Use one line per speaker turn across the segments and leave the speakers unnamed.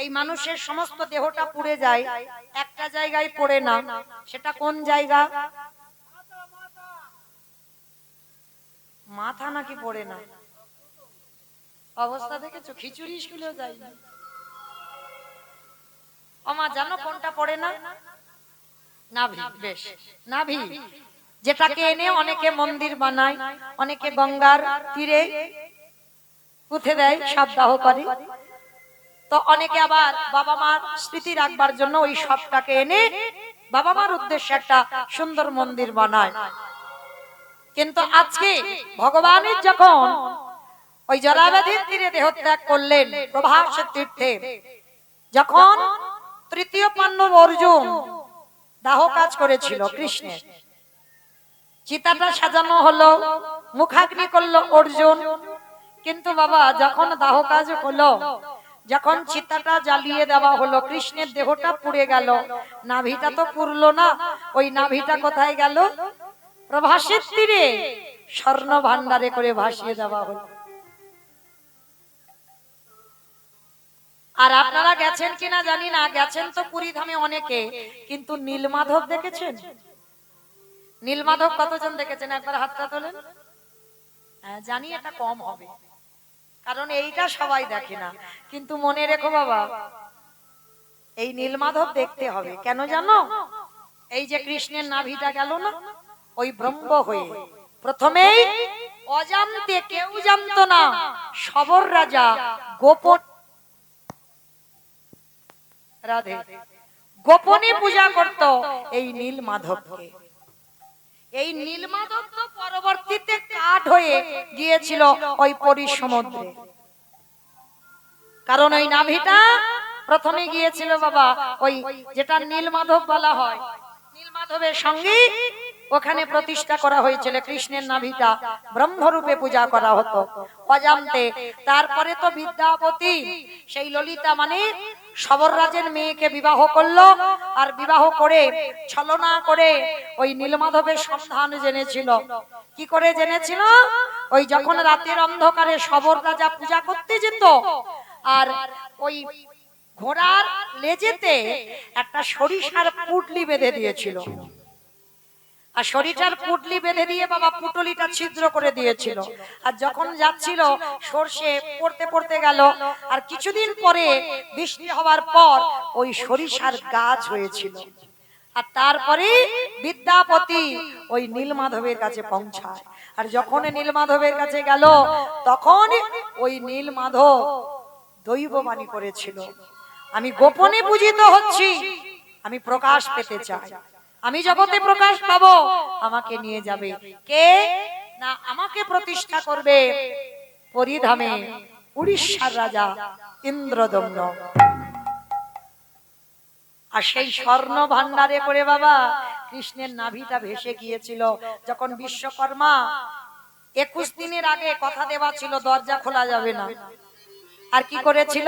এই মানুষের সমস্ত দেহটা পুড়ে যায়, একটা জায়গায় পড়ে না, সেটা কোন জায়গা? মাথা নাকি পড়ে না? অবস্থা দেখেছো? খিচুড়ি স্কুলেও যাই না। আমা জানো কোনটা পড়ে না? নাভি। বেশ, নাভি, যেটাকে এনে অনেকে মন্দির বানায়, অনেকে গঙ্গার তীরে পুঁতে দেয়, সপ্তাহ করে। তো অনেকে আবার বাবা মার স্মৃতি রাখবার জন্য ওই সবটাকে এনে বাবা মার উদ্দেশ্যে একটা সুন্দর মন্দির বানায়। কিন্তু আজকে ভগবানের যখন ওই জলাবধির তীরে দেহত্যাগ করলেন প্রভাস তীর্থে, যখন তৃতীয় পাণ্ডব অর্জুন দাহ কাজ করেছিল কৃষ্ণের, চিতাটা সাজানো হলো, মুখাগ্নি করলো অর্জুন। কিন্তু বাবা যখন দাহ কাজ হলো, যখন চিতাটা জ্বালিয়ে দেওয়া হলো, কৃষ্ণের দেহটা পুড়ে গেল, নাভিটা তো পুড়লো না। ওই নাভিটা কোথায় গেল? প্রভাসের তীরে স্বর্ণ ভান্ডারে করে ভাসিয়ে দেওয়া হলো। আর আপনারা গেছেন কিনা জানি না, গেছেন তো পুরী ধামে অনেকে, কিন্তু নীলমাধব দেখেছেন? নীলমাধব কতজন দেখেছেন? একবার হাতটা তোলেন। জানি এটা কম হবে, কারণ এইটা সবাই দেখে না। কিন্তু মনে রেখো বাবা, এই নীলমাধব দেখতে হবে। কেন জানো? এই যে কৃষ্ণের নাভিটা গেল না, ওই ব্রহ্ম হয়ে প্রথমেই অজান্তে, কেউ জানতো না, সবর রাজা গোপন রাধে গোপনে পূজা করত এই নীলমাধবকে। এই নীলমাধব তো পরবর্তীতে কাঠ হয়ে গিয়েছিল ওই পুরী সমুদ্রে, কারণ ওই নাভিটা প্রথমে গিয়েছিল বাবা ওই যেটা নীলমাধব বলা হয়, নীলমাধবের সঙ্গে ওখানে প্রতিষ্ঠা করা হয়েছিল। কৃষ্ণের নাভিটা ব্রহ্মরূপে পূজা করা হতো অজান্তে। তারপরে তো বিদ্যাপতি সেই ললিতা মানে সবররাজের মেয়েকে বিবাহ করলো, আর বিবাহ করে ছলনা করে ওই নীলমাধবের সন্ধান জেনেছিল। কি করে জেনেছিল? ওই যখন রাতের অন্ধকারে সবর রাজা পূজা করতে যেত, আর ওই ঘোড়ার লেজেতে একটা সরিষার পুটলি বেঁধে দিয়েছিল, আর সরিষার পুটলি বেঁধে দিয়ে বাবা পুটলিটা ছিদ্র করে দিয়েছিল। আর যখন যাচ্ছিল সর্ষে পড়তে পড়তে গেল, আর কিছুদিন পরে বৃষ্টি হওয়ার পর ওই সরিষার গাছ হয়েছিল। আর তারপরে বিদ্যাপতি ওই নীলমাধবের কাছে পৌঁছায়। আর যখন নীলমাধবের কাছে গেল, তখন ওই নীলমাধব দৈববাণী করেছিল, আমি গোপনে পূজিত হচ্ছি, আমি প্রকাশ পেতে চাই, আমি জগতে প্রকাশ পাবো, আমাকে নিয়ে যাবে কে না? আমাকে প্রতিষ্ঠা করবে পরিধামে উড়িষ্যার রাজা ইন্দ্রদম্ন। আর সেই স্বর্ণ ভান্ডারে করে বাবা কৃষ্ণের নাভিটা ভেসে গিয়েছিল। যখন বিশ্বকর্মা 21 দিনের আগে কথা দেওয়া ছিল দরজা খোলা যাবে না, আর কি করেছিল?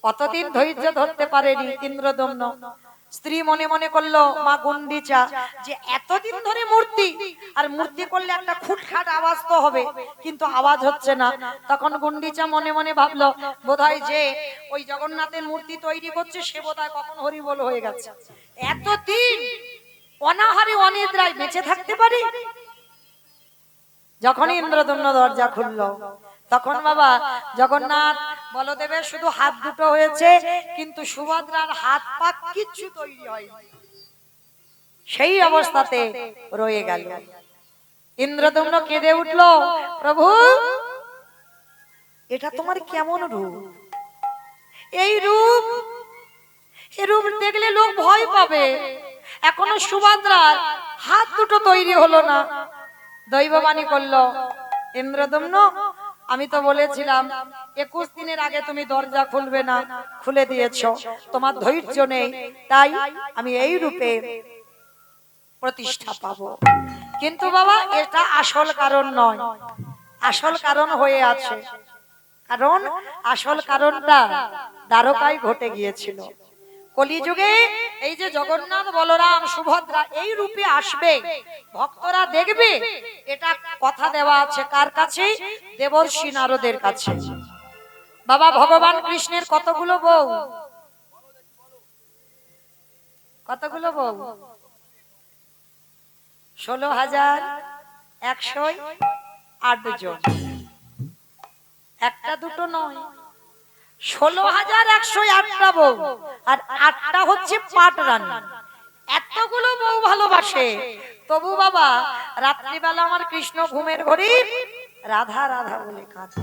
কতদিন ধৈর্য ধরতে পারেনি ইন্দ্রদম্ন। স্ত্রী মনে মনে করলো মা গুন্ডিচা যে এতদিন ধরে মূর্তি, আর মূর্তি করলে একটা খুটখাট আওয়াজ তো হবে, কিন্তু আওয়াজ হচ্ছে না। তখন গুন্ডিচা মনে মনে ভাবলো বোধহয় যে ওই জগন্নাথের মূর্তি তৈরি করছে সে বোধহয় কখন হরিবোল হয়ে গেছে, এতদিন অনাহারে অনিদ্রায় বেঁচে থাকতে পারি। যখন ইন্দ্রদম্ন দরজা খুললো, তখন বাবা জগন্নাথ বলদেবের শুধু হাত দুটো হয়েছে, কিন্তু সুভদ্রার হাত পা কিচ্ছু তৈরি হয়নি, সেই অবস্থাতে রয়ে গেল। ইন্দ্রদম্ন কেঁদে উঠল, প্রভু এটা তোমার কেমন রূপ? এই রূপ, এই রূপ দেখলে লোক ভয় পাবে, এখনো সুভদ্রার হাত দুটো তৈরি হলো না। দৈববাণী করলো, ইন্দ্রদম্ন আমি তো বলেছিলাম 21 দিনের আগে তুমি দরজা খুলবে না, খুলে দিয়েছো, তোমার ধৈর্য নেই, তাই আমি এই রূপে প্রতিষ্ঠা পাবো। কিন্তু বাবা এটা আসল কারণ নয়, আসল কারণ হয়ে আছে, কারণ আসল কারণটা দ্বারকায় ঘটে গিয়েছিল। কলিযুগে এই যে জগন্নাথ বলরাম সুভদ্রা এই রূপে আসবে, ভক্তরা দেখবে, এটা কথা দেওয়া আছে কার কাছে? দেবর্ষি নারদের কাছে। বাবা ভগবান কৃষ্ণের কতগুলো বউ? কতগুলো বউ? 16,108 জন। একটা দুটো নয়, 16,108টা বউ, আর 8টা হচ্ছে পাট রানী। এতগুলো বউ ভালোবাসে, তবু বাবা রাত্রিবেলা আমার কৃষ্ণ ঘুমের ঘরে রাধা রাধা বলে কাঁদে।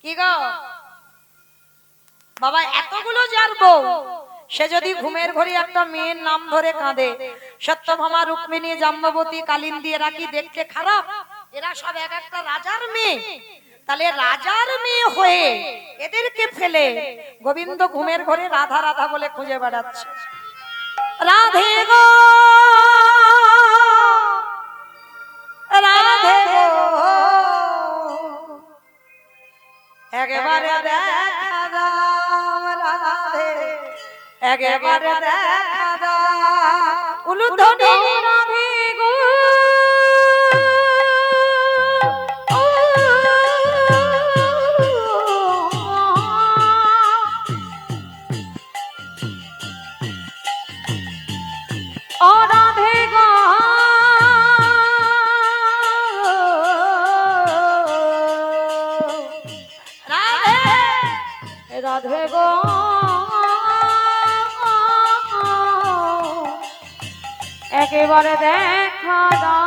কি গো বাবা, এতগুলো যার বউ, সে যদি ঘুমের ঘরে একটা মেয়ের নাম ধরে কাঁদে, সত্যভামা, রুক্মিণী, জাম্ববতী, কালিন্দী, এরা কি দেখতে খারাপ? এরা সব এক একটা রাজার মেয়ে। তাহলে রাজার মেয়ে হয়ে এদেরকে ফেলে গোবিন্দ ঘুমের ঘরে রাধা রাধা বলে খুঁজে বেড়াচ্ছে। রাধে গো রাধে গো, একেবারে দেখা দাও রাধে, একেবারে দেখা দাও উলুধ্বনি রাধে গো। ও রাধে গো রাধে, রাধে গো একেবারে দেখা দাও।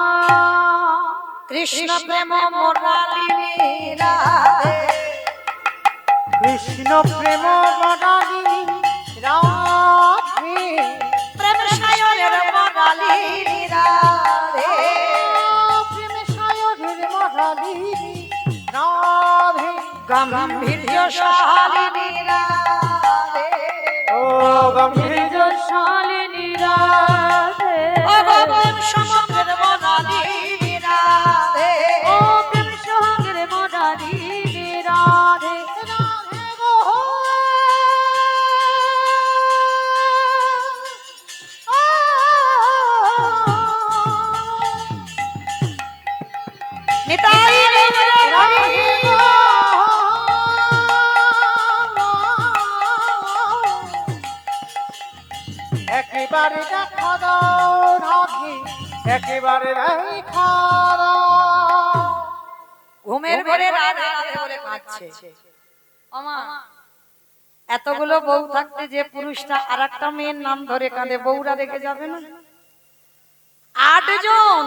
কৃষ্ণ প্রেম মুরালিনী রাধে,
কৃষ্ণ প্রেম মুরালিনী রাধে,
প্রেম সায়রের মুরালিনী রাধে,
প্রেম সায়রের মুরালিনী রাধে,
গাম্ভীর্য শালিনী রাধে,
ও গম্ভীর শালিনী রাধে,
ও প্রেম সমগ্র মুরালিনী রাধে,
ও প্রেম সোহাগের মুরালিনী রাধে, রাধে গো
নিতাই
রাধে গো। একেবারে দেখা দাও রাধে, একেবারে দেখা দাও।
ঘুমের ঘরে রাধে রাধে বলে কাঁদছে। ওমা, এতগুলো বউ থাকতে যে পুরুষটা আর একটা মেয়ের নাম ধরে কাঁদে, বউরা রেখে যাবে না? 8 জন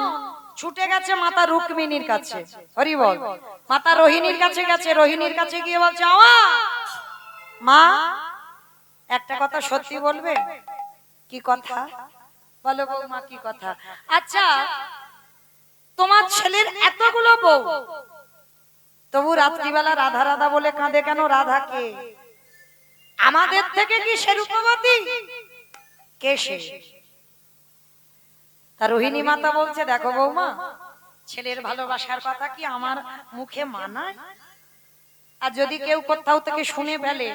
ছুটে গেছে মাতা রুক্মিণীর কাছে, হরি বল। মাতা রোহিণীর কাছে গেছে, রোহিণীর কাছে গিয়ে বলছে, মা একটা কথা সত্যি বলবে? কি কথা? বলো বৌমা, কি কথা? আচ্ছা, তোমার ছেলের এতগুলো বউ, তবু রাত্রিবেলা রাধা রাধা বলে কাঁদে কেন? রাধা কে? আমাদের থেকে কি সে রূপবতী? কে সে? তা রোহিণী মাতা বলছে, দেখো বৌমা, ছেলের ভালোবাসার কথা কি আমার মুখে মানায়? আর যদি কেউ কোথাও থেকে শুনে ফেলে,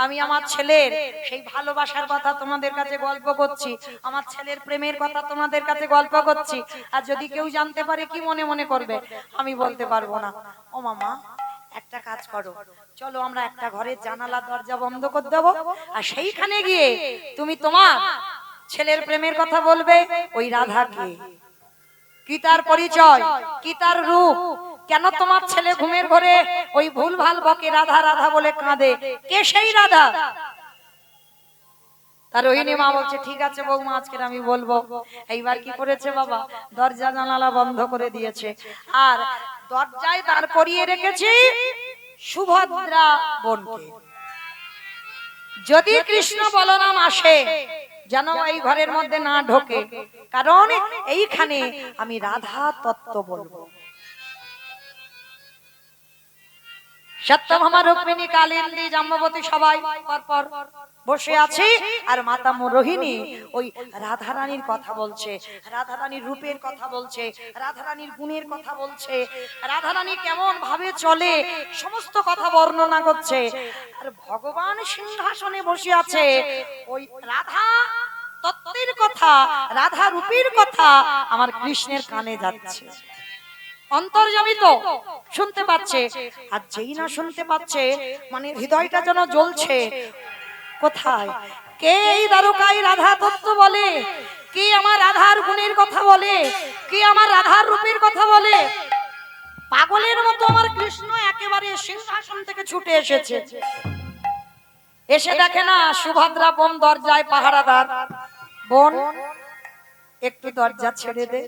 আমি আমার ছেলের সেই ভালোবাসার কথা তোমাদের কাছে গল্প করছি, আমার ছেলের প্রেমের কথা তোমাদের কাছে গল্প করছি, আর যদি কেউ জানতে পারে কি মনে মনে করবে আমি বলতে পারবো না। ও মামা, একটা কাজ করো, চলো আমরা একটা ঘরের জানালা দরজা বন্ধ করে দেবো, আর সেইখানে গিয়ে তুমি তোমার ছেলের প্রেমের কথা বলবে। ওই রাধাকে, কি তার পরিচয়, কি তার রূপ, কেন তোমার ছেলে ঘুমের ঘরে ওই ভুল ভাল বকে রাধা রাধা বলে কাঁদে, কে সেই রাধা? তার রোহিণী মা বলছে, ঠিক আছে বৌমা, আজকে আমি বলবো। এইবার কি করেছে বাবা, দরজা জানালা বন্ধ করে দিয়েছে, আর দরজায় দাঁড় করিয়ে রেখেছি সুভদ্রা বোনকে। যদি কৃষ্ণ বলরাম আসে যেন এই ঘরের মধ্যে না ঢোকে, কারণ এইখানে আমি রাধা তত্ত্ব বলবো। সত্যভামা, রুক্মিণী, কালিন্দী, জাম্ববতী সবাই পরপর বসে আছে, আর মাতা রোহিণী ওই রাধারানীর কথা বলছে, রাধারানীর রূপের কথা বলছে, রাধারানীর গুণের কথা বলছে, রাধারানী কেমন ভাবে চলে সমস্ত কথা বর্ণনা করছে। আর ভগবান সিংহাসনে বসে আছে, ওই রাধা তত্ত্বের কথা, রাধা রূপের কথা আমার কৃষ্ণের কানে যাচ্ছে। অন্তর্যামী তো শুনতে পাচ্ছে, আর যেই না শুনতে পাচ্ছে মানে হৃদয়টা যেন জ্বলছে। কোথায় কে এই দ্বারকায় রাধা তত্ত্ব বলে, কে আমার রাধার গুণের কথা বলে, কে আমার রাধার রূপের কথা বলে। পাগলের মতো আমার কৃষ্ণ একেবারে সিংহাসন থেকে ছুটে এসেছে, এসে দেখে না সুভদ্রা বোন দরজায় পাহারাদার। বোন একটু দরজা ছেড়ে দে,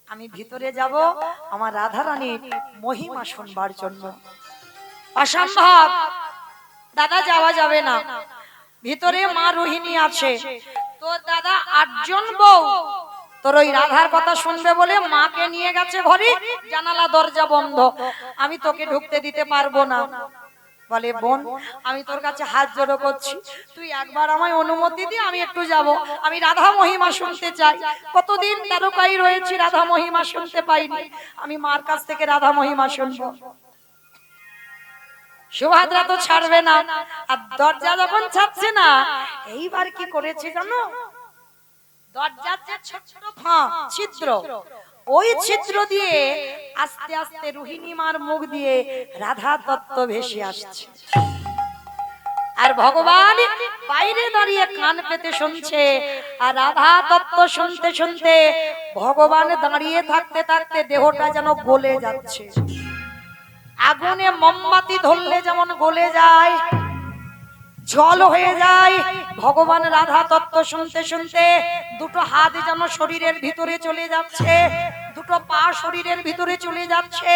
আমি ভিতরে যাব আমার রাধা রানীর মহিমা শুনবার জন্য। অসম্ভব দাদা, যাওয়া যাবে না, ভিতরে মা রোহিণী আছে, তোর দাদা 8 জন বউ তোর ওই রাধার কথা শুনবে বলে মাকে নিয়ে গেছে ঘরে, জানালা দরজা বন্ধ, আমি তোকে ঢুকতে দিতে পারবো না। বলে বোন আমি তোর কাছে হাত জোড়ো করছি, তুই একবার আমায় অনুমতি দি, আমি একটু যাব, আমি রাধা মহিমা শুনতে চাই। কতদিন দ্বারকায় রয়েছি, রাধা মহিমা শুনতে পাইনি, আমি মার কাছ থেকে রাধা মহিমা শুনবো। সুভদ্রা তো ছাড়বে না, আর দরজা যখন ছাড়ছে না, এইবার কি করেছে জানো, দরজার যে ছোট ছোট ফাঁক ছিদ্র, ওই ছিদ্র দিয়ে আস্তে আস্তে রোহিণী মার মুখ দিয়ে রাধা তত্ত্ব ভেসে আসছে। আর ভগবান বাইরে দাঁড়িয়ে কান পেতে শুনছে, আর রাধা তত্ত্ব শুনতে শুনতে ভগবান দাঁড়িয়ে থাকতে থাকতে দেহটা যেন গলে যাচ্ছে। আগুনে মোমবাতি ধরলে যেমন গলে যায়, জল হয়ে যায়, ভগবান রাধা তত্ত্ব শুনতে শুনতে দুটো হাত যেন শরীরের ভিতরে চলে যাচ্ছে, দুটো পা শরীরের ভিতরে চলে যাচ্ছে,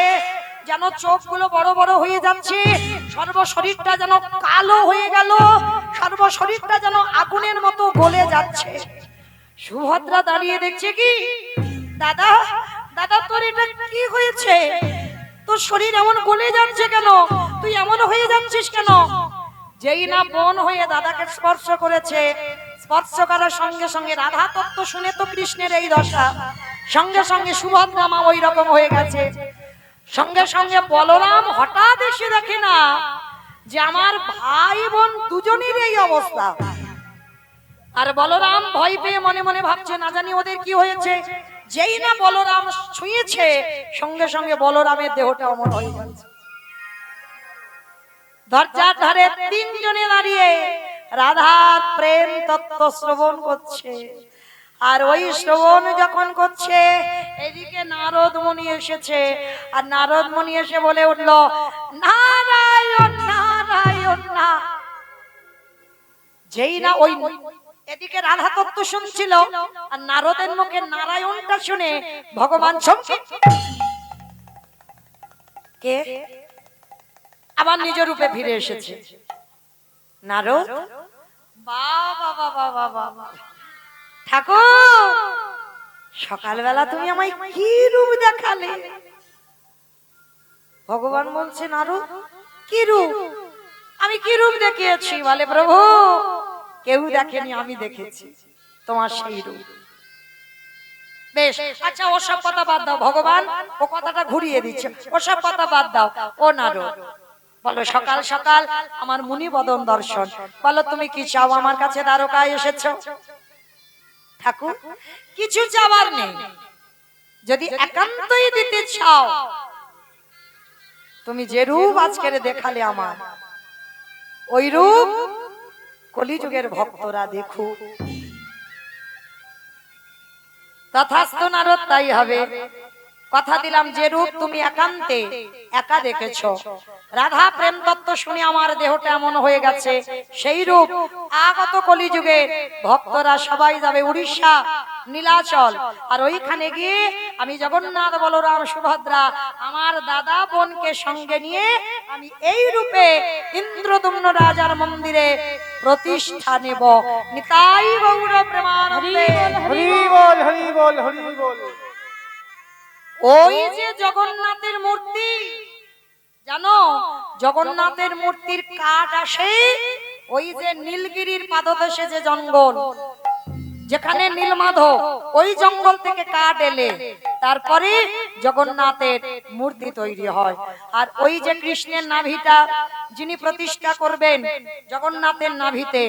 যেন চোখগুলো বড় বড় হয়ে যাচ্ছে, সর্ব শরীরটা যেন কালো হয়ে গেল, সর্ব শরীরটা যেন আগুনের মতো গলে যাচ্ছে। সুভদ্রা দাঁড়িয়ে দেখছে কি, দাদা দাদা তোর এটা কি হয়েছে, তোর শরীর এমন গলে যাচ্ছে কেন, তুই এমন হয়ে যাচ্ছিস কেন। যেই না বোন হয়ে দাদাকে স্পর্শ করেছে, স্পর্শ করার সঙ্গে সঙ্গে রাধা তত্ত্ব শুনে তো কৃষ্ণের এই দশা, সঙ্গে সঙ্গে সুভদ্রা মা ওই রকম হয়ে গেছে। সঙ্গে সঙ্গে বলরাম হঠাৎ এসে দেখে না যে আমার ভাই বোন দুজনের এই অবস্থা, আর বলরাম ভয় পেয়ে মনে মনে ভাবছে না জানি ওদের কি হয়েছে। যেই না বলরাম ছুঁয়েছে, সঙ্গে সঙ্গে বলরামের দেহটা অমর হয়ে যাচ্ছে। দরজার ধারে 3 জনে দাঁড়িয়ে রাধার প্রেম তত্ত্ব শ্রবণ করছে। আর ওই শ্রবণ যখন করছে, এদিকে নারদ মুনি এসেছে, আর নারদ মুনি এসে বলে উঠল, নারায়ণ নারায়ণ না। যেই না ওই এদিকে রাধা তত্ত্ব শুনছিল, আর নারদের মুখে নারায়ণটা শুনে ভগবান চমকে কে আবার নিজ রূপে ফিরে এসেছে। নারদ বাবা বাবা বাবা, ঠাকুর সকালবেলা তুমি আমায় কি রূপ দেখালে। ভগবান বলছে, নারদ কি রূপ, আমি কি রূপ দেখিয়েছি। বলে প্রভু কেউ দেখেনি, আমি দেখেছি তোমার সেই রূপ। বেশ, আচ্ছা ওসব কথা বাদ দাও, ভগবান ও কথাটা ঘুরিয়ে দিচ্ছে, ওসব কথা বাদ দাও। ও নারদ বলো, সকাল সকাল আমার মুনি বদন দর্শন, বলো তুমি কি চাও, আমার কাছে দ্বারকায় এসেছো। ঠাকুর কিছু চাওয়ার নেই, যদি একান্তই দিতে চাও, তুমি যে রূপ আজকের দেখালে আমার, ওই রূপ কলিযুগের ভক্তরা দেখুক। তথাস্তু নারদ, তাই হবে। কথা দিলাম, যে রূপ তুমি একান্তে একা দেখেছো, রাধা প্রেম তত্ত্ব শুনে আমার দেহটা এমন হয়ে গেছে, সেই রূপ আগত কলিযুগে ভক্তরা সবাই যাবে উড়িষ্যা নীলাচল, আর ওইখানে গিয়ে আমি জগন্নাথ বলরাম সুভদ্রা আমার দাদা বোনকে সঙ্গে নিয়ে আমি এই রূপে ইন্দ্রদুম্ন রাজার মন্দিরে প্রতিষ্ঠা নেব। নিতাই গৌর প্রেমানন্দে।
হরি বল হরি বল হরি বল।
ওই যে জগন্নাথের মূর্তি, জানো জগন্নাথের মূর্তির কাঠ আসে ওই যে নীলগিরির পাদদেশে যে জঙ্গল, যেখানে নীলমাধব, ওই জঙ্গল থেকে কাঠ এলে তারপরে জগন্নাথের মূর্তি তৈরি হয়। আর ওই যে কৃষ্ণের নাভিটা যিনি প্রতিষ্ঠা করবেন জগন্নাথের নাভিতে,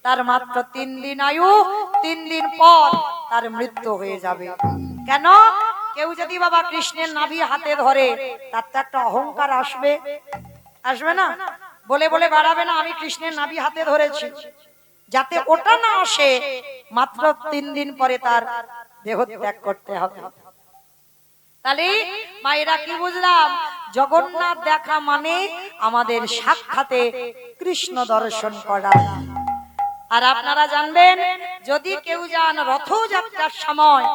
তার মাত্র 3 দিন আয়ু, 3 দিন পর তার মৃত্যু হয়ে যাবে। কেন? কেউ যদি বাবা কৃষ্ণের নাভি হাতে ধরে তার তো একটা অহংকার আসবে, আসবে না? বলে বলে বাড়াবে না আমি কৃষ্ণের নাভি হাতে ধরেছি, যাতে ওটা না আসে মাত্র 3 দিন পরে তার দেহ ত্যাগ করতে হবে। তাহলে মায়েরা কি বুঝলাম? জগন্নাথ দেখা মানে আমাদের সাক্ষাতে কৃষ্ণ দর্শন করা। আর আপনারা জানবেন, যদি কেউ যান রথযাত্রার সময়,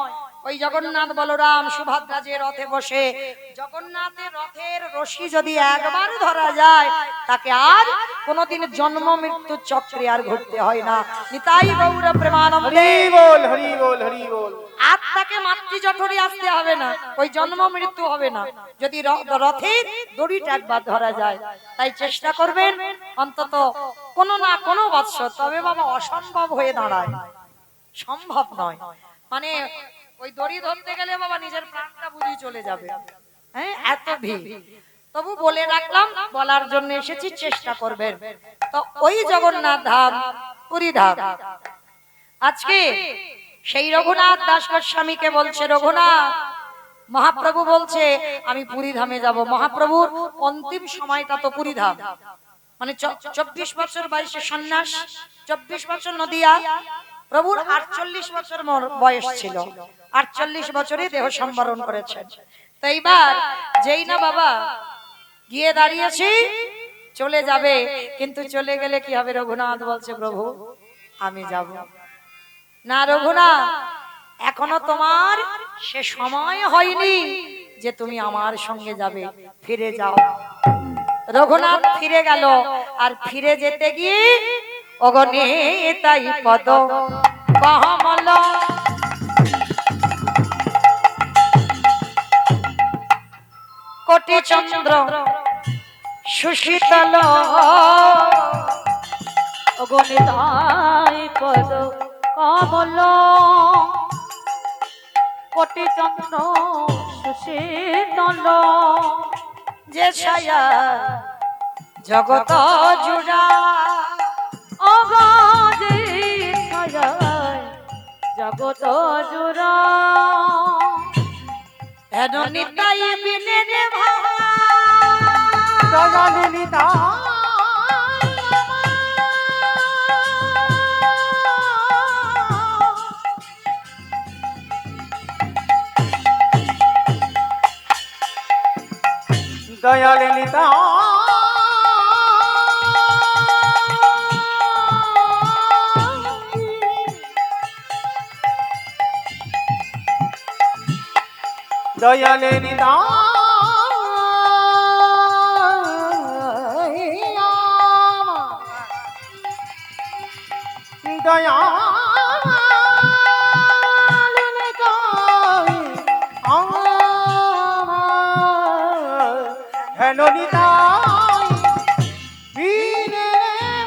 ওই জগন্নাথ বলরাম সুভদ্রা যে রথে বসে, জগন্নাথের রথের রশি যদি একবার ধরা যায়, তাকে আর কোনোদিন জন্ম মৃত্যু চক্রে আর ঘুরতে হয় না। নিতাই গৌর প্রেমানন্দে।
হরি বল হরি বল হরি বল।
আর তাকে মাতৃ জঠরে আসতে হবে না, ওই জন্ম মৃত্যু হবে না, যদি রথের দড়িটা একবার ধরা যায়। তাই চেষ্টা করবেন অন্তত কোনো না কোনো বৎসর, তবে বাবা অসম্ভব হয়ে দাঁড়ায়, সম্ভব নয়। মানে ওই দড়ি ধরতে গেলে বাবা নিজের প্রাণটা বুঝি চলে যাবে, হ্যাঁ এত ভিড়। তবু বলে রাখলাম, বলার জন্য এসেছি, চেষ্টা করবেন। তো ওই জগন্নাথ ধাম, পুরী ধাম, আজকে সেই রঘুনাথ দাস গোস্বামীকে বলছে, রঘুনাথ মহাপ্রভু বলছে আমি পুরী ধামে যাব। মহাপ্রভুর অন্তিম সময়টা তো পুরী ধাম, মানে 24 বছর বয়সে সন্ন্যাস, 24 বছর নদিয়া। প্রভুর 48 বছর বয়স ছিল, 48 বছরে দেহ সম্বরণ করেছেন। তো এইবার যেই না বাবা গিয়ে দাঁড়িয়েছি, চলে যাবে, কিন্তু চলে গেলে কি হবে? রঘুনাথ বলছে প্রভু আমি যাব না। রঘুনাথ এখনো তোমার সে সময় হয়নি যে তুমি আমার সঙ্গে যাবে, ফিরে যাও। রঘুনাথ ফিরে গেল, আর ফিরে যেতে গিয়ে অগণিতাই পদ কমল, কোটি চন্দ্র সুশীতল,
অগণিতাই পদ কমল, কোটি চন্দ্র সুশীতল,
যে ছায়া জগত জুড়া,
অগাধে ছায়ায় জগত জুড়া,
হেন নিতাই বিনে রে ভাবা,
দয়ালে নিতাই দয়ালে নিতাই দয়ালে নিতাই দয়ালে নিতাই হেন নিতাই বিনে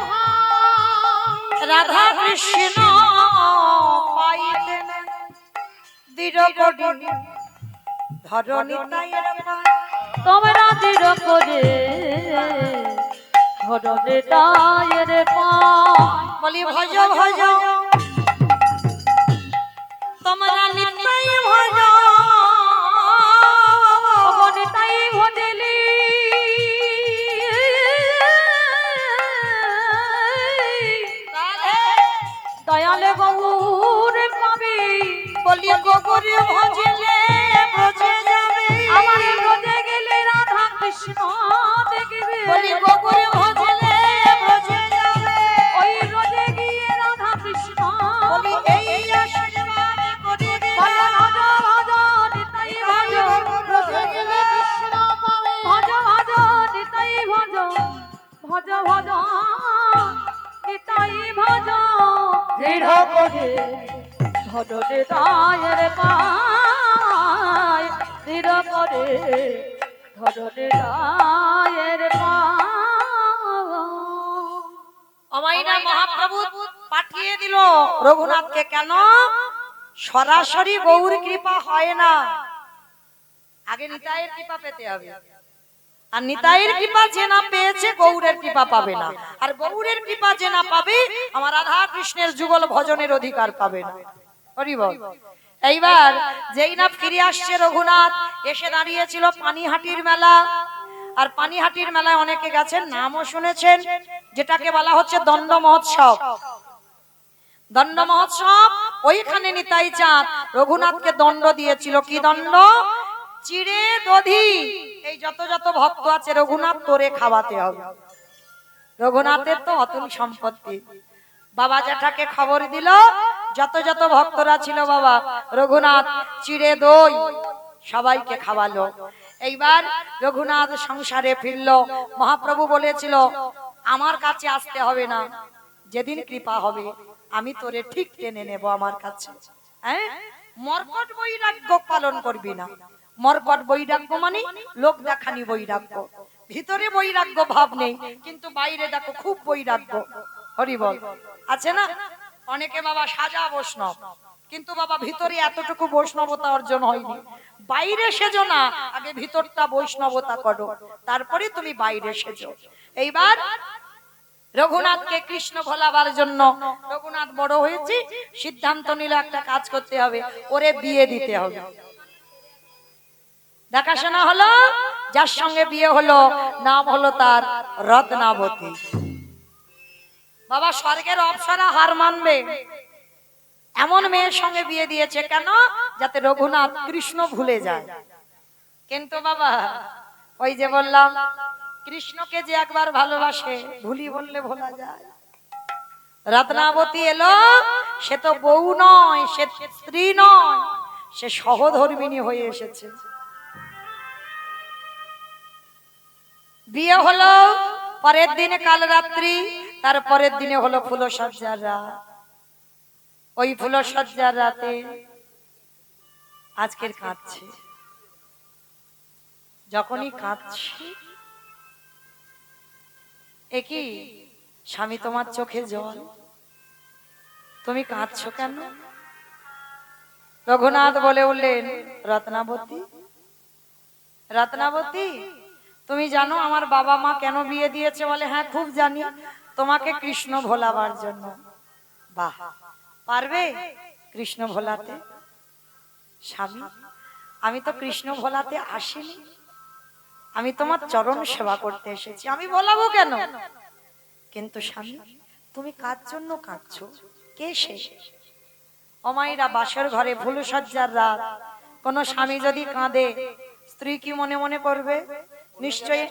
ভাই।
রাধা কৃষ্ণ পাইতেন দৃঢ় ধর নিতাইয়ের পায়।
তোমরা দৃঢ় করে ধরনে তায়ের পায়,
বলি ভজ ভজ তোমরা নিতাই ভজ,
অগণিতাই ভজলি দয়ালে গৌর পাবি,
বলি গোবরে ভজলে ব্রজে যাবে,
আমার ব্রজে গেলে রাধা কৃষ্ণ দেখবে,
বলি গোবরে ভজলে ব্রজে যাবে,
ওই ব্রজে গিয়ে রাধা কৃষ্ণ
বলি এই আশীর্বাদ করে দে।
ভজ ভজ ভজ নিতাই ভজ,
ব্রজে গেলে কৃষ্ণ পাবে।
ভজ ভজ নিতাই ভজ, ভজ ভজ নিতাই ভজ,
দৃঢ় করে
ধরনে তায়ের পায়, দৃঢ় করে ধরনে তায়ের পায়।
অমাইনা মহাপ্রভু পাঠিয়ে দিল রঘুনাথকে। কেন? সরাসরি গৌর কৃপা হয় না, আগে নিতাইয়ের কৃপা পেতে হবে। আর নিতাইয়ের কৃপা যে না পেয়েছে গৌরের কৃপা পাবে না, আর গৌরের কৃপা যে না পাবে আমার রাধা কৃষ্ণের যুগল ভজনের অধিকার পাবে না। হরি বল। এইবার যেই না ফিরে আসছে রঘুনাথ, এসে দাঁড়িয়েছিল পানিহাটির মেলা। আর পানিহাটির মেলায় অনেকে গেছেন, নামও শুনেছেন, যেটাকে বলা হচ্ছে দণ্ড মহোৎসব। দণ্ড মহোৎসব, ওইখানে নিতাই চাঁদ রঘুনাথকে দণ্ড দিয়েছিল। কি দণ্ড? চিড়ে দধি, এই যত যত ভক্ত আছে রঘুনাথ তোরে খাওয়াতে হবে। রঘুনাথের তো অতুল সম্পত্তি। বাবা জ্যাঠাকে খবর দিল, যত যত ভক্তরা ছিল বাবা, রঘুনাথ চিড়ে দই সবাইকে খাওয়ালো। এইবার রঘুনাথ সংসারে ফিরল। মহাপ্রভু বলেছিল, আমার কাছে আসতে হবে না, যেদিন কৃপা হবে আমি তোরে ঠিক টেনে নেব আমার কাছে। হ্যাঁ, মর্কট বৈরাগ্য পালন করবি না। মর্কট বৈরাগ্য মানে লোক দেখানি বৈরাগ্য। ভিতরে বৈরাগ্য ভাব নেই, কিন্তু বাইরে দেখো খুব বৈরাগ্য। হরি বল। আছে না অনেকে বাবা সাজা বৈষ্ণব, কিন্তু বাবা ভিতরে এতটুকু বৈষ্ণবতা অর্জন হয়নি। বাইরে সেজো না, আগে ভিতরটা বৈষ্ণবতা করো, তারপরে তুমি বাইরে সেজো। এইবার রঘুনাথকে কৃষ্ণ ভোলাবার জন্য রঘুনাথ বড় হয়েছে, সিদ্ধান্ত নিল একটা কাজ করতে হবে, ওরে বিয়ে দিতে হবে। দেখাশোনা হলো, যার সঙ্গে বিয়ে হলো নাম হলো তার রত্নাবতী। বাবা স্বর্গের অপ্সরা হার মানবে এমন মেয়ের সঙ্গে বিয়ে দিয়েছে। কেন? যাতে রঘুনাথ কৃষ্ণ ভুলে যায়। কিন্তু বাবা ওই যে বললাম, কৃষ্ণকে যে একবার ভালোবাসে ভুলি বললে ভোলা যায়। রত্নাবতী এলো, সে তো বউ নয়, সে স্ত্রী নয়, সে সহধর্মিণী হয়ে এসেছে। বিয়ে হলো পরের দিনে কাল রাত্রি, তারপরের দিনে হলো ফুলসজ্জার রাত। ওই ফুলসজ্জার রাতে আজকের কাঁদছে। যখনই কাঁদছে, একই স্বামী তোমার চোখে জল, তুমি কাঁদছো কেন? রঘুনাথ বলে উঠলেন, রত্নাবতী, রত্নাবতী তুমি জানো আমার বাবা মা কেন বিয়ে দিয়েছে? বলে হ্যাঁ খুব জানি, তোমাকে কৃষ্ণ ভোলাবার জন্য। বাহ, পারবে কৃষ্ণ ভোলাতে? স্বামী, আমি তো কৃষ্ণ ভোলাতে আসিনি, আমি তোমার চরণ সেবা করতে এসেছি, আমি ভোলাবো কেন? কিন্তু স্বামী তুমি কার জন্য কাঁদছো? কে সে? অমাইরা বাসর ঘরে ফুলসজ্জার রাত, কোন স্বামী যদি কাঁদে স্ত্রী কি মনে মনে করবে? নিশ্চয়ই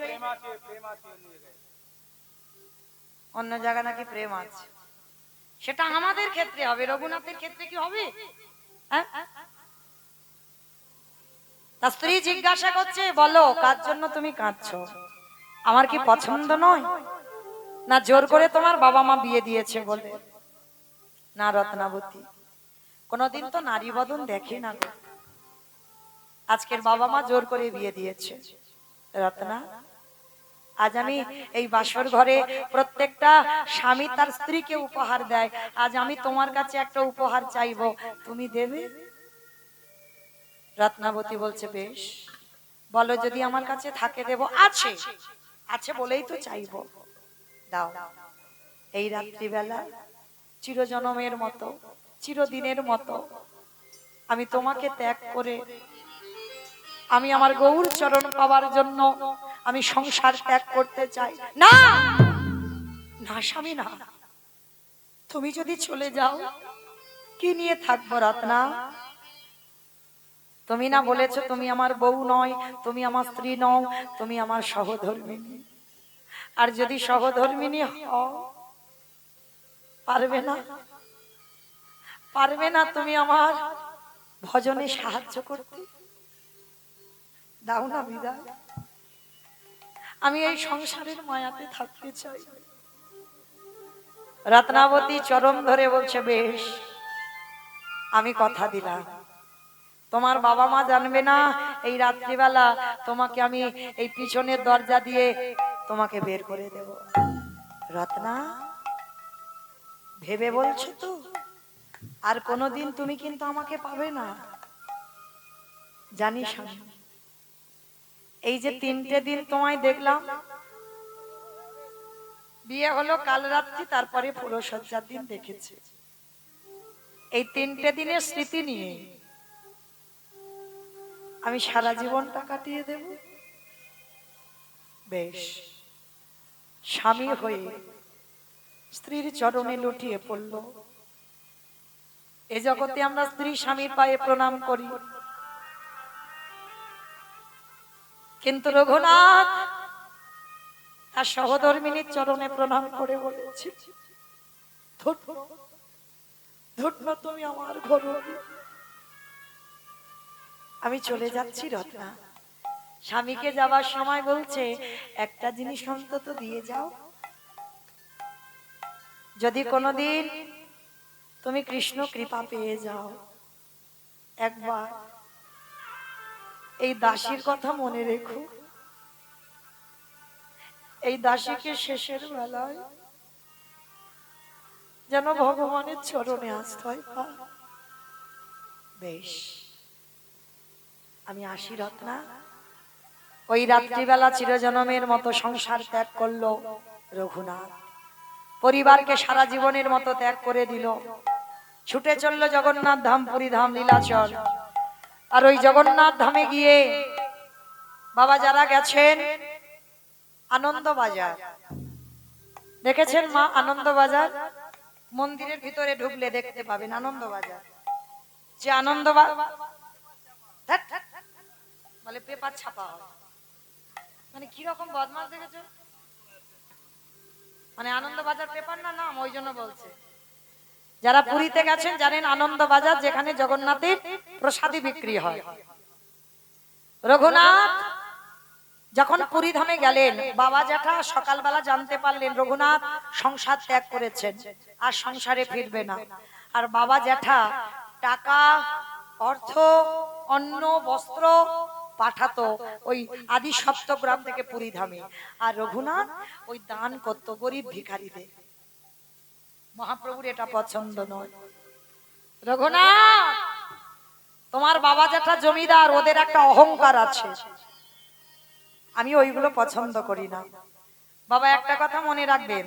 অন্য জায়গা নাকি প্রেম আছে, সেটা আমাদের ক্ষেত্রে হবে, রঘুনাথের ক্ষেত্রে কি হবে? হ্যাঁ, তা স্ত্রী জিজ্ঞাসা করছে, বলো কার জন্য তুমি কাঁদছো? আমার কি পছন্দ নয়? না জোর করে তোমার বাবা মা বিয়ে দিয়েছে বলে? না রত্নাবতী, কোনদিন তো নারী বদন দেখে না, আজকের বাবা মা জোর করে বিয়ে দিয়েছে। রত্না, আজ আমি এই বাসর ঘরে প্রত্যেকটা স্বামী তার স্ত্রীকে উপহার দেয়, আজ আমি তোমার কাছে একটা উপহার চাইবো, তুমি দেবে? রত্নাবতী বলছে, বেশ বলো, যদি আমার কাছে থাকে দেব। আছে, আছে বলেই তো চাইবো, দাও। এই রাত্রিবেলা চিরজনমের মতো, চিরদিনের মতো আমি তোমাকে ত্যাগ করে আমি আমার গৌর চরণ পাওয়ার জন্য আমি সংসার ত্যাগ করতে চাই। না না স্বামী, না, তুমি যদি চলে যাও কি নিয়ে থাকবো রত্না? তুমি না বলেছো তুমি আমার বউ নয়, তুমি আমার স্ত্রী নও, তুমি আমার সহধর্মিণী। আর যদি সহধর্মিণী হও, পারবে না, পারবে না তুমি আমার ভজনে সাহায্য করতে? দাও না বিদায়, আমি এই সংসারের মায়াতে থাকতে চাই। রত্নাবতী চরণ ধরে বলছে, বেশ আমি কথা দিলাম, তোমার বাবা মা জানবে না, এই রাত্রিবেলা তোমাকে আমি এই পিছনের দরজা দিয়ে তোমাকে বের করে দেব। রত্না, ভেবে বলছো তো? আর কোনোদিন তুমি কিন্তু আমাকে পাবে না, জানিস? এই যে 3টে দিন তোমায় দেখলাম, বিয়ে হলো কাল রাত্রি, তারপরে ফুলসজ্জার দিন দেখেছি, এই 3টে দিনের স্মৃতি নিয়ে আমি সারা জীবনটা কাটিয়ে দেব। বেশ, স্বামী হয়ে স্ত্রীর চরণে লুটিয়ে পড়ল। এ জগতে আমরা স্ত্রী স্বামীর পায়ে প্রণাম করি, কিন্তু রঘুনাথ তার সহধর্মিনীর চরণে প্রণাম করে বলেছি, ধন্য তুমি আমার ঘর, আমি চলে যাচ্ছি রত্না। স্বামীকে যাবার সময় বলছে, একটা জিনিস অন্তত দিয়ে যাও, যদি কোনোদিন তুমি কৃষ্ণ কৃপা পেয়ে যাও, একবার এই দাসীর কথা মনে রেখো। এই দাসীকে শেষের বেলায় যেন ভগবানের চরণে আশ্রয় পায়। বেশ, আমি আসি রত্না। ওই রাত্রিবেলা চিরজনমের মতো সংসার ত্যাগ করলো রঘুনাথ, পরিবারকে সারা জীবনের মতো ত্যাগ করে দিল, ছুটে চলল জগন্নাথ ধাম, পুরী ধাম, লীলাচল। আর ওই জগন্নাথ ধামে গিয়ে বাবা যারা গেছেন আনন্দ বাজার দেখেছেন, মা আনন্দ বাজার মন্দিরের ভিতরে ঢুকলে দেখতে পাবেন আনন্দ বাজার। যে আনন্দ বলে পেপার ছাপা হয়, মানে কিরকম বদমাস দেখেছো, মানে আনন্দ বাজার পেপার না নাম, ওই জন্য বলছে। যারা পুরীতে গেছেন জানেন আনন্দ বাজার যেখানে জগন্নাথের প্রসাদী বিক্রি হয়। রঘুনাথ যখন পুরী ধামে গেলেন, বাবা জ্যাঠা সকালবেলা জানতে পারলেন রঘুনাথ সংসার ত্যাগ করেছেন, আর সংসারে ফিরবে না। আর বাবা জ্যাঠা টাকা, অর্থ, অন্ন, বস্ত্র পাঠাতো ওই আদি সপ্তগ্রাম থেকে পুরী ধামে, আর রঘুনাথ ওই দান করতো গরিব ভিখারীদের। মহাপ্রভুর এটা পছন্দ নয়। রঘুনাথ, তোমার বাবা জ্যাঠা জমিদার, ওদের একটা অহংকার আছে, আমি ওইগুলো পছন্দ করি না। বাবা একটা কথা মনে রাখবেন,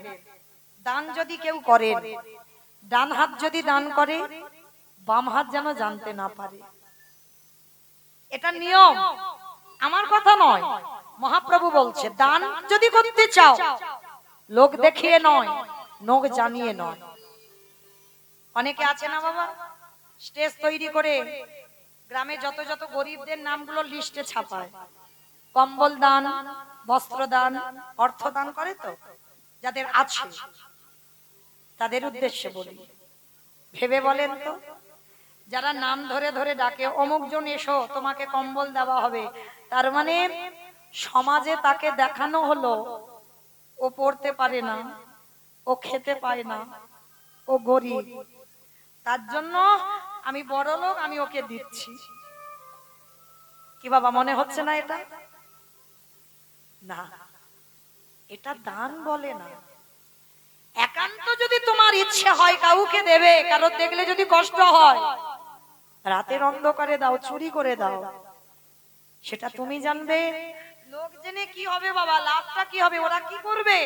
দান যদি কেউ করেন, ডান হাত যদি দান করে, বাম হাত যেন জানতে না পারে, এটা নিয়ম, আমার কথা নয়, মহাপ্রভু বলছে দান যদি করতে চাও লোক দেখিয়ে নয়, লোক জানিয়ে নয়। অনেকে আছে না বাবা, স্টেজ তৈরি করে গ্রামে যত যত গরিবদের নামগুলো লিস্টে ছাপায়, কম্বল দান, বস্ত্র দান, অর্থ দান করে, তো যাদের আছে তাদের উদ্দেশ্যে বলি, ভেবে বলেন তো, যারা নাম ধরে ধরে ডাকে অমুক জন এসো তোমাকে কম্বল দেওয়া হবে, তার মানে সমাজে তাকে দেখানো হলো ও পড়তে পারে না, ও খেতে পায় না, ও গরিব, তার জন্য আমি বড় লোক, আমি ওকে দিচ্ছি। কি বাবা মনে হচ্ছে না এটা? না, এটা দান বলে না। একান্ত যদি তোমার ইচ্ছে হয় কাউকে দেবে, কারোর দেখলে যদি কষ্ট হয়, রাতের অন্ধকারে দাও, চুরি করে দাও, সেটা তুমি জানবে। লোক জেনে কি হবে বাবা, লাভটা কি হবে, ওরা কি করবে,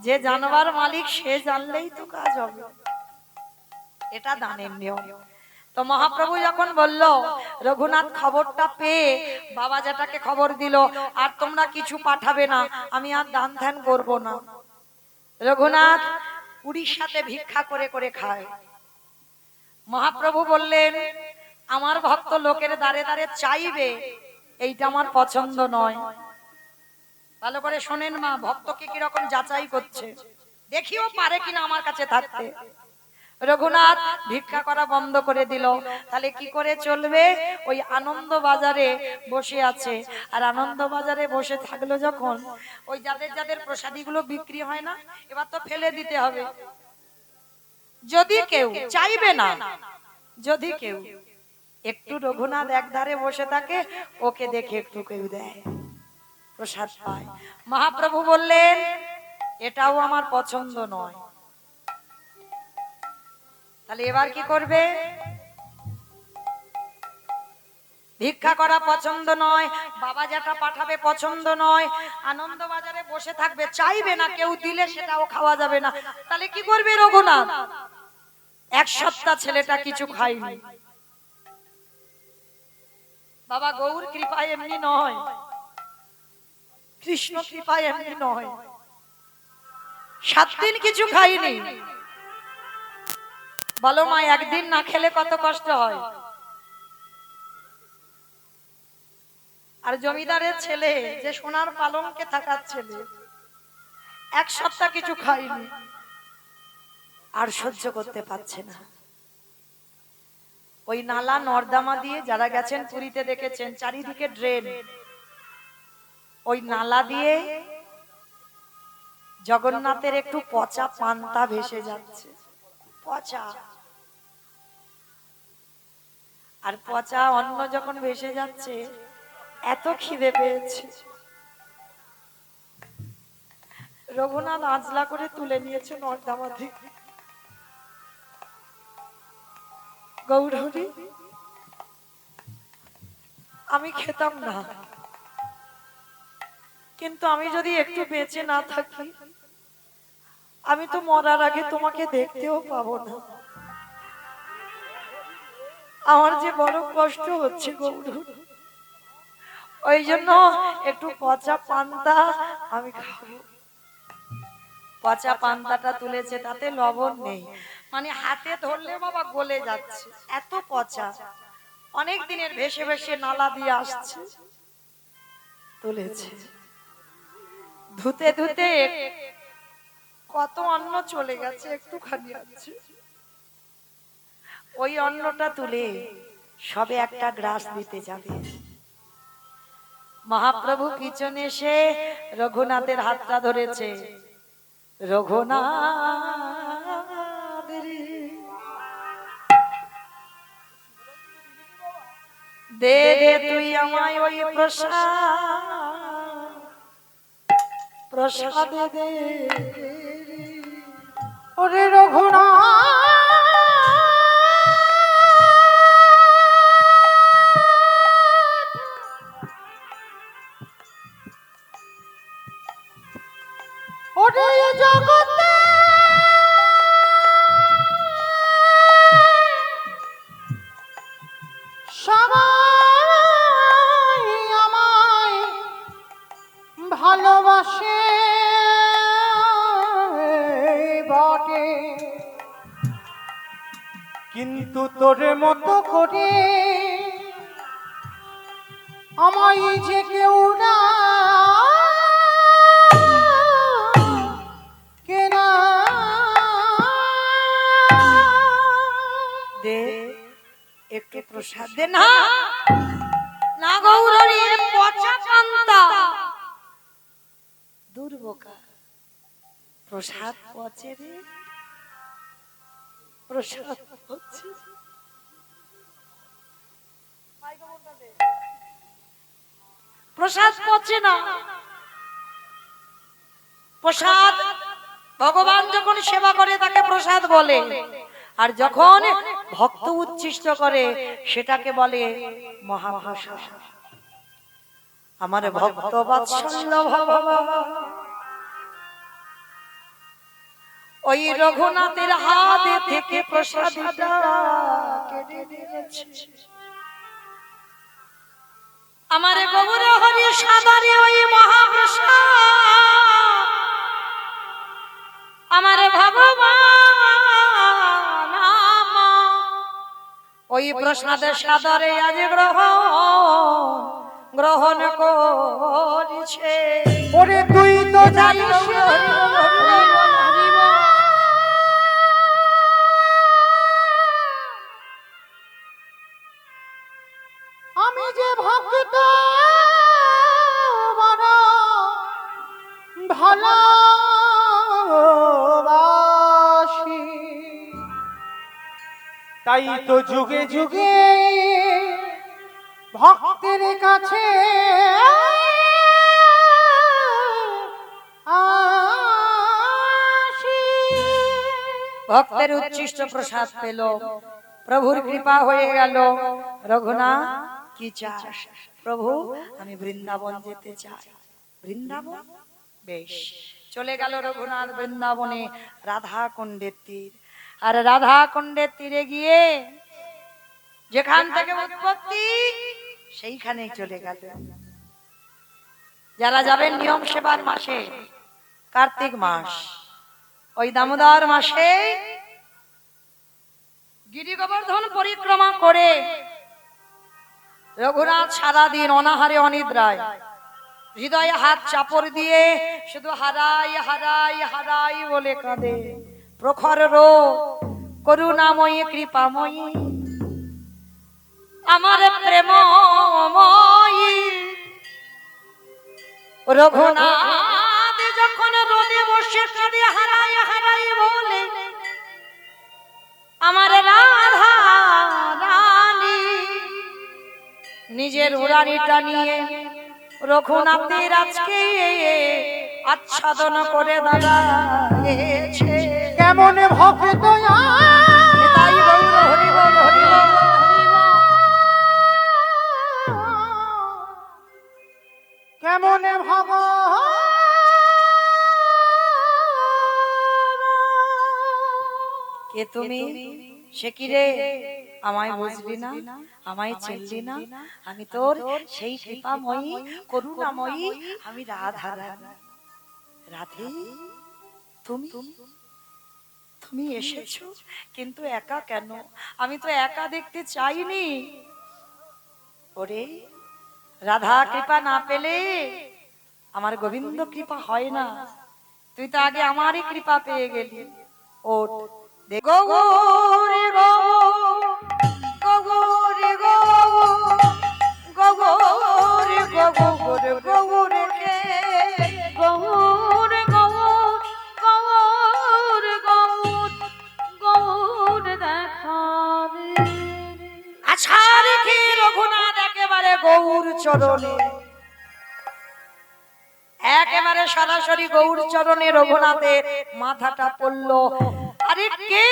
যে জানবার মালিক সে জানলেই তো কাজ হবে। এটা দানের নিয়ম। তো মহাপ্রভু যখন বলল, রঘুনাথ খবরটা পেয়ে বাবা জ্যাঠাকে খবর দিল, আর তোমরা কিছু পাঠাবে না, আমি আর দান ধ্যান করবো না। রঘুনাথ উড়িষ্যাতে ভিক্ষা করে করে খায়। মহাপ্রভু বললেন, আমার ভক্ত লোকের দ্বারে দ্বারে চাইবে, এইটা আমার পছন্দ নয়। ভালো করে শোনেন মা, ভক্তকে কিরকম যাচাই করছে, দেখিও পারে কিনা আমার কাছে থাকতে। রঘুনাথ ভিক্ষা করা বন্ধ করে দিল। তাহলে কি করে চলবে? ওই আনন্দ বাজারে বসে আছে, আর আনন্দ বাজারে বসে থাকলো যখন, ওই যাদের যাদের প্রসাদীগুলো বিক্রি হয় না, এবার তো ফেলে দিতে হবে। যদি কেউ চাইবে না, যদি কেউ একটু রঘুনাথ একধারে বসে থাকে, ওকে দেখে একটু কেউ দেয়, প্রসাদ পায়। মহাপ্রভু বললেন, এটাও আমার পছন্দ নয়। তাহলে এবার কি করবে? ভিক্ষা করা পছন্দ নয়, বাবা জ্যাঠা পাঠাবে পছন্দ নয়, আনন্দ বাজারে বসে থাকবে, চাইবে না, কেউ দিলে সেটাও খাওয়া যাবে না। তাহলে কি করবে রঘুনাথ? এক সপ্তাহ ছেলেটা কিছু খায়নি। বাবা গৌর কৃপা এমনি নয়, কৃষ্ণ কৃপা এমনি নয়। 7 দিন কিছু খাইনি। বলো মা, একদিন না খেলে কত কষ্ট হয়। আর জমিদারের ছেলে যে সোনার পালঙ্কে থাকার ছেলে, 1 সপ্তাহ কিছু খাইনি, আর সহ্য করতে পারছে না। ওই নালা নর্দমা দিয়ে, যারা গেছেন পুরীতে দেখেছেন চারিদিকে ড্রেন, ওই নালা দিয়ে জগন্নাথের একটু পচা পান্তা ভেসে যাচ্ছে, পচা। আর পচা অন্ন যখন ভেসে যাচ্ছে, এত খিদে পেয়েছে, রঘুনাথ আঁচলা করে তুলে নিয়েছে নর্দমা থেকে। গৌরহরি, আমি খেতাম না, কিন্তু আমি যদি একটু বেঁচে না থাকি, আমি তো মরার আগে তোমাকে দেখতেও পাবো না। আমার যে বড় কষ্ট হচ্ছে গৌরহরি, ওই জন্য একটু পচা পান্তা আমি খাবো। পচা পান্তাটা তুলেছে, তাতে লবণ নেই, মানে হাতে ধরলে বাবা গলে যাচ্ছে, এত পচা। অনেক দিনের ভেসে ভেসে নালা দিয়ে আসছে, তুলেছে। ধুতে ধুতে কত অন্ন চলে গেছে, একটুখানি আছে। ওই অন্নটা তুলে সবে একটা গ্রাস দিতে যাবে, মহাপ্রভু পিছনে এসে রঘুনাথের হাতটা ধরেছে। রঘুনাথ রে, দে রে তুই আমায় ওই প্রসাদ, প্রসাদ দে।
ওরে রঘুনাথ, ওরে জগতে সবাই আমায় ভালোবাসে বটে, কিন্তু তোর মতো করে আমায় যে কেউ না কেনা।
দে একটু প্রসাদ দে। না না গৌরহরি, এ পচা পান্তা। দুর্বোকা, প্রসাদ পচে রে, প্রসাদ পচে। প্রসাদ পচে না। প্রসাদ ভগবান যখন সেবা করে তাকে প্রসাদ বলে, আর যখন ভক্ত উচ্ছিষ্ট করে সেটাকে বলে মহাপ্রসাদ। আমার ভক্ত বাৎসল্য ভগবান ওই রঘুনাথের হাত থেকে প্রসাদটা কেড়ে নিয়েছে। আমার গৌরহরি সাদরে ওই মহাপ্রসাদ আমার ভগবান ওই প্রসাদের সাদরে আজ গ্রহণ করেছে।
ওরে তুই তো জানিস আমি যে ভক্ত বড় ভালোবাসি, তাই তো যুগে যুগে ভক্তের কাছে আসি।
ভক্তের উচ্ছিষ্ট প্রসাদ পেল, প্রভুর কৃপা হয়ে গেল। রঘুনাথ কি চাস? প্রভু আমি বৃন্দাবন যেতে চাই। বৃন্দাবন? বেশ, চলে গেল রঘুনাথ বৃন্দাবনে রাধা কুণ্ডের তীর। আর রাধা কুণ্ডের তীরে গিয়ে যেখান থেকে উৎপত্তি সেইখানেই চলে গেল। যারা যাবেন নিয়ম সেবার মাসে, কার্তিক মাস, ওই দামোদর মাসে গিরি গোবর্ধন পরিক্রমা করে রঘুনাথ সারাদিন অনাহারে অনিদ্রায় হৃদয়ে হাত চাপড় দিয়ে শুধু হারাই হারাই হারাই বলে কাঁদে। প্রখর রোগ করুণাময়ী কৃপাময়ী আমার প্রেমময়ী রঘুনাথ যখন রোদে বসে কাঁদে হারাই হারাই বলে আমার রাধা রানী নিজের উড়ানিটা নিয়ে রঘুনাথের আজকে আচ্ছাদন করে দাঁড়ায়েছে।
কেমন ভক্ত
তাই গৌর হরি বল হরি বল হরি বল।
কেমন ভগ
কে তুমি? সে কি রে, আমায় বুঝলি না, আমায় চিনলি না? আমি তোর সেই কৃপাময়ী করুণাময়ী, আমি রাধা রানী। রাধে, তুমি তুমি এসেছো, কিন্তু একা কেন? আমি তো একা দেখতে চাইনি। ওরে রাধা কৃপা না পেলে আমার গোবিন্দ কৃপা হয় না। তুই তো আগে আমারই কৃপা পেয়ে গেলি। ওঠ গৌরে গো গৌরে গো গৌরে গো গৌরে গৌরে কে
গৌর গৌর গৌর গৌর গৌর দেখা দে।
আচ্ছা রেখে রঘুনাথ একেবারে গৌর চরণে, একেবারে সরাসরি গৌর চরণে রঘুনাথের মাথাটা পড়ল। আরে কে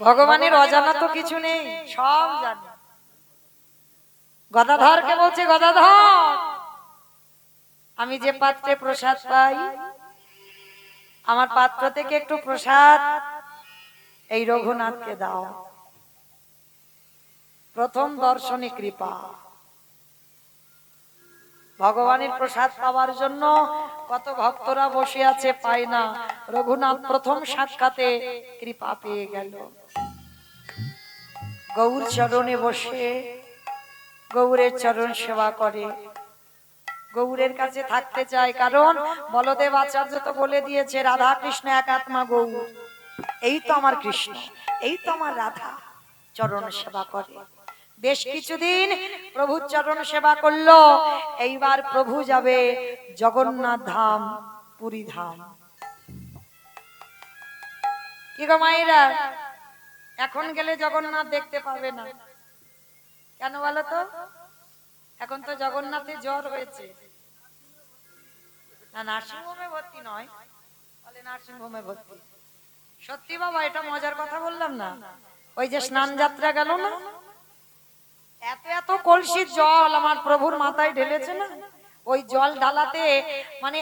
ভগবানের অজানা তো কিছু নেই, সব জানে। গদাধরকে বলছে, গদাধর আমি যে পাত্রে প্রসাদ পাই, আমার পাত্র থেকে একটু প্রসাদ এই রঘুনাথকে দাও। প্রথম দর্শনে কৃপা। ভগবানের প্রসাদ পাওয়ার জন্য কত ভক্তরা বসে আছে, পায় না। রঘুনাথ প্রথম সাক্ষাতে কৃপা পেয়ে গেল। গৌর চরণে বসে গৌরের চরণ সেবা করে, গৌরের কাছে থাকতে চায়। কারণ বলদেব আচার্য তো বলে দিয়েছে, রাধা কৃষ্ণ এক আত্মা গৌর। এই তো আমার কৃষ্ণ, এই তো আমার রাধা। চরণ সেবা করে। বেশ কিছুদিন প্রভুর চরণ সেবা করলো। এইবার প্রভু যাবে জগন্নাথ ধাম, পুরী ধাম। কি গো মায়েরা, এখন গেলে জগন্নাথ দেখতে পাবে না। কেন বলো তো? এখন তো জগন্নাথের জ্বর হয়েছে। না, নার্সিংহোমে ভর্তি নয়, বলে নার্সিংহোমে ভর্তি। সত্যি বাবা, এটা মজার কথা বললাম না। ওই যে স্নান যাত্রা গেল না, এত এত কলসির জল আমার প্রভুর মাথায় ঢেলেছে না। ওই জল ঢালাতে মানে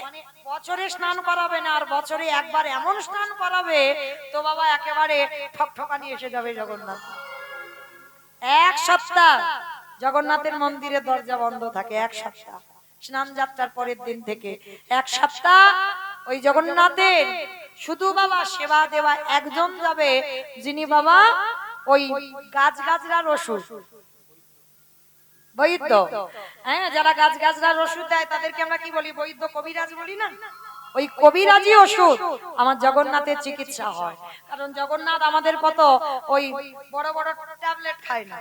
বছরে স্নান করাবে না, আর বছরে একবার এমন স্নান করাবে তো বাবা একেবারে ঠকঠকানি এসে যাবে জগন্নাথ। এক সপ্তাহ জগন্নাথের মন্দিরে দরজা বন্ধ থাকে, এক সপ্তাহ। স্নান যাত্রার পরের দিন থেকে এক সপ্তাহ ওই জগন্নাথের শুধু বাবা সেবা দেওয়া একজন যাবে, যিনি বাবা ওই গাছগাছরার ওষুধ বৈদ্য। হ্যাঁ, যারা গাছগাছরার ওষুধ দেয় তাদেরকে আমরা কি বলি? বৈদ্য, কবিরাজ বলি না? ওই কবিরাজি ওষুধ আমার জগন্নাথের চিকিৎসা হয়। কারণ জগন্নাথ আমাদের কত ওই বড় বড় ট্যাবলেট খায় না,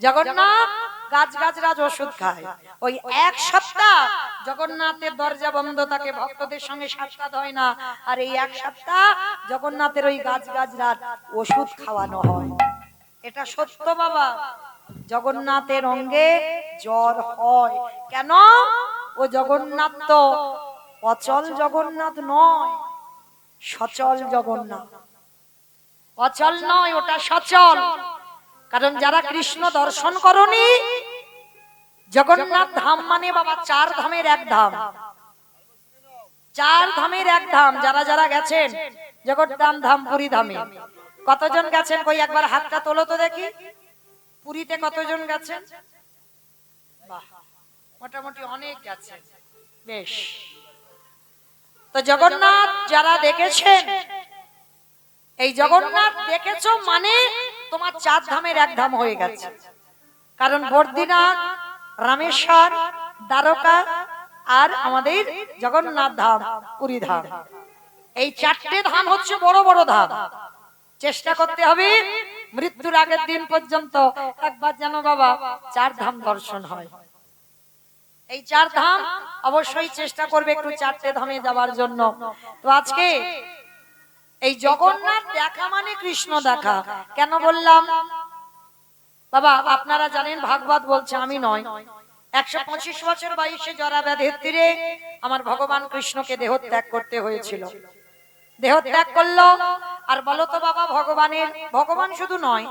জগন্নাথ গাছগাছরাজ ওষুধ খায়। ওই এক সপ্তাহ জগন্নাথের দরজা বন্ধ থাকে, ভক্তদের সঙ্গে সাক্ষাৎ হয় না। আর এই এক সপ্তাহ জগন্নাথের ওই গাছগাছরাজ ওষুধ খাওয়ানো হয়। এটা সত্য বাবা। জগন্নাথের অঙ্গে জ্বর হয় কেন? ও জগন্নাথ তো অচল জগন্নাথ নয়, সচল জগন্নাথ। অচল নয়, ওটা সচল। কারণ যারা কৃষ্ণ দর্শন করনি, জগন্নাথ ধাম মানে বাবা চার ধামের এক ধাম। চার ধামের এক ধাম। যারা যারা গেছেন জগদ্ধাম ধাম পুরী ধামে কতজন গেছেন? কই একবার হাতটা তোলো তো দেখি। পুরীতে কতজন গেছেন? বাহ, মোটামুটি অনেক গেছেন। বেশ, তো জগন্নাথ যারা দেখেছেন, এই জগন্নাথ দেখেছো মানে তোমার 4 ধামের এক ধাম হয়ে গেছে। কারণ বদ্রীনাথ, রামেশ্বর, দ্বারকা আর আমাদের জগন্নাথ ধাম, পুরী ধাম, এই 4টে ধাম হচ্ছে বড় বড় ধাম। চেষ্টা করতে হবে মৃত্যুর আগের দিন পর্যন্ত একবার যেন বাবা 4 ধাম দর্শন হয়। এই 4 ধাম অবশ্যই চেষ্টা করবে একটু 4টে ধামে যাওয়ার জন্য। তো আজকে এই জগন্নাথ দেখা মানে কৃষ্ণ দেখা। কেন বললাম বাবা? আপনারা জানেন, ভাগবত বলছে, আমি নয়, 125 বছর বয়সে জরা ব্যাধির তীরে আমার ভগবান কৃষ্ণকে দেহ ত্যাগ করতে হয়েছিল। দেহ ত্যাগ করলো। আর বলো তো বাবা, ভগবান শুধু নয়,